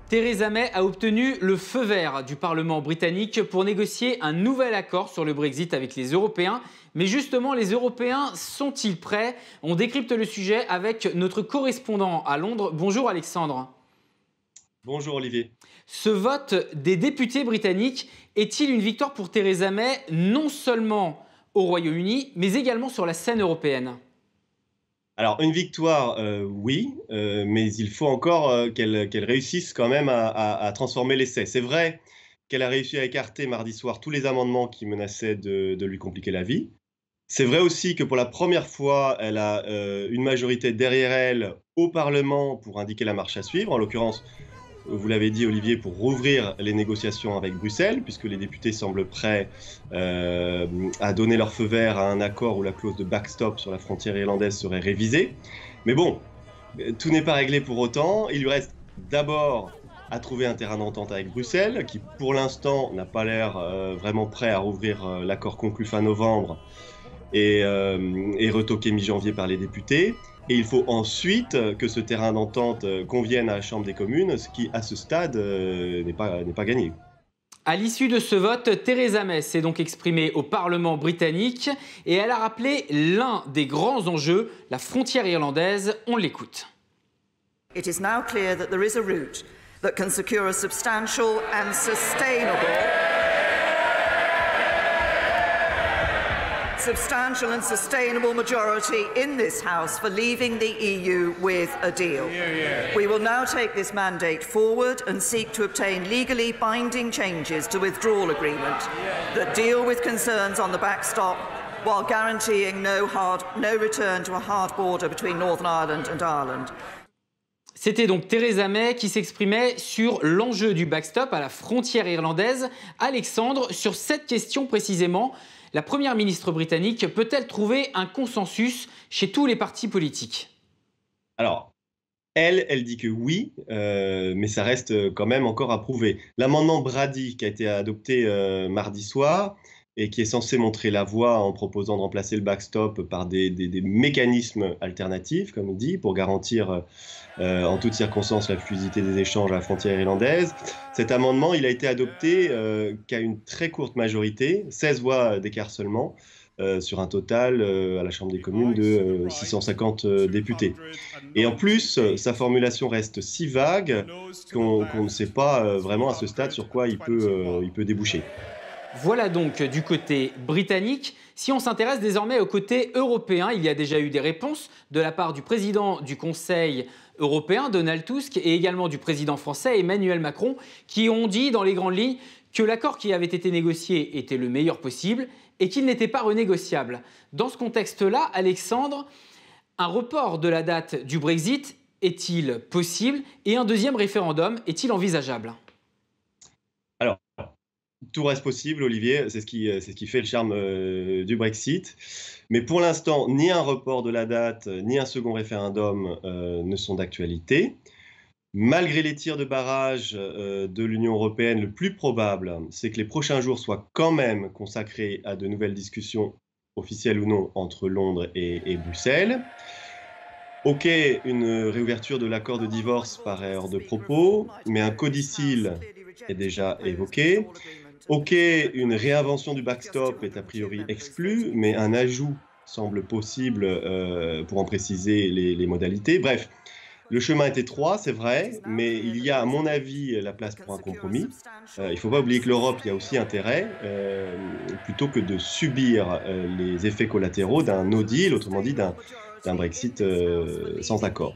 Theresa May a obtenu le feu vert du Parlement britannique pour négocier un nouvel accord sur le Brexit avec les Européens. Mais justement, les Européens sont-ils prêts? On décrypte le sujet avec notre correspondant à Londres. Bonjour Alexandre. Bonjour Olivier. Ce vote des députés britanniques est-il une victoire pour Theresa May, non seulement au Royaume-Uni, mais également sur la scène européenne? Alors une victoire, oui, mais il faut encore qu'elle réussisse quand même à transformer l'essai. C'est vrai qu'elle a réussi à écarter mardi soir tous les amendements qui menaçaient de lui compliquer la vie. C'est vrai aussi que pour la première fois, elle a une majorité derrière elle au Parlement pour indiquer la marche à suivre. En l'occurrence, vous l'avez dit Olivier, pour rouvrir les négociations avec Bruxelles, puisque les députés semblent prêts à donner leur feu vert à un accord où la clause de backstop sur la frontière irlandaise serait révisée. Mais bon, tout n'est pas réglé pour autant. Il lui reste d'abord à trouver un terrain d'entente avec Bruxelles, qui pour l'instant n'a pas l'air vraiment prêt à rouvrir l'accord conclu fin novembre et retoqué mi-janvier par les députés. Et il faut ensuite que ce terrain d'entente convienne à la Chambre des communes, ce qui, à ce stade, n'est pas gagné. À l'issue de ce vote, Theresa May s'est donc exprimée au Parlement britannique et elle a rappelé l'un des grands enjeux, la frontière irlandaise. On l'écoute. It is now clear that there is a route that can secure a substantial and sustainable majority in this House for leaving the EU with a deal. We will now take this mandate forward and seek to obtain legally binding changes to withdrawal agreement that deal with concerns on the backstop while guaranteeing no return to a hard border between Northern Ireland and Ireland. C'était donc Theresa May qui s'exprimait sur l'enjeu du backstop à la frontière irlandaise. Alexandre, sur cette question précisément, la première ministre britannique peut-elle trouver un consensus chez tous les partis politiques? Alors, elle dit que oui, mais ça reste quand même encore à prouver. L'amendement Brady qui a été adopté mardi soir et qui est censé montrer la voie en proposant de remplacer le backstop par des mécanismes alternatifs, comme il dit, pour garantir en toutes circonstances la fluidité des échanges à la frontière irlandaise. Cet amendement, il a été adopté qu'à une très courte majorité, 16 voix d'écart seulement, sur un total à la Chambre des communes de 650 députés. Et en plus, sa formulation reste si vague qu'on ne sait pas vraiment à ce stade sur quoi il peut déboucher. Voilà donc du côté britannique. Si on s'intéresse désormais au côté européen, il y a déjà eu des réponses de la part du président du Conseil européen, Donald Tusk, et également du président français, Emmanuel Macron, qui ont dit dans les grandes lignes que l'accord qui avait été négocié était le meilleur possible et qu'il n'était pas renégociable. Dans ce contexte-là, Alexandre, un report de la date du Brexit est-il possible et un deuxième référendum est-il envisageable? Alors, tout reste possible, Olivier, c'est ce qui fait le charme du Brexit. Mais pour l'instant, ni un report de la date, ni un second référendum ne sont d'actualité. Malgré les tirs de barrage de l'Union européenne, le plus probable, c'est que les prochains jours soient quand même consacrés à de nouvelles discussions, officielles ou non, entre Londres et Bruxelles. Ok, une réouverture de l'accord de divorce paraît hors de propos, mais un codicile est déjà évoqué. Ok, une réinvention du backstop est a priori exclue, mais un ajout semble possible pour en préciser les modalités. Bref, le chemin est étroit, c'est vrai, mais il y a, à mon avis, la place pour un compromis. Il ne faut pas oublier que l'Europe y a aussi intérêt, plutôt que de subir les effets collatéraux d'un no deal, autrement dit d'un Brexit sans accord.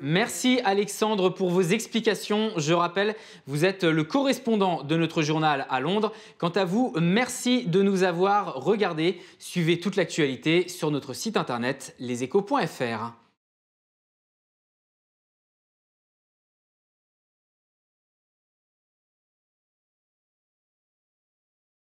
Merci Alexandre pour vos explications. Je rappelle, vous êtes le correspondant de notre journal à Londres. Quant à vous, merci de nous avoir regardés. Suivez toute l'actualité sur notre site internet leséchos.fr.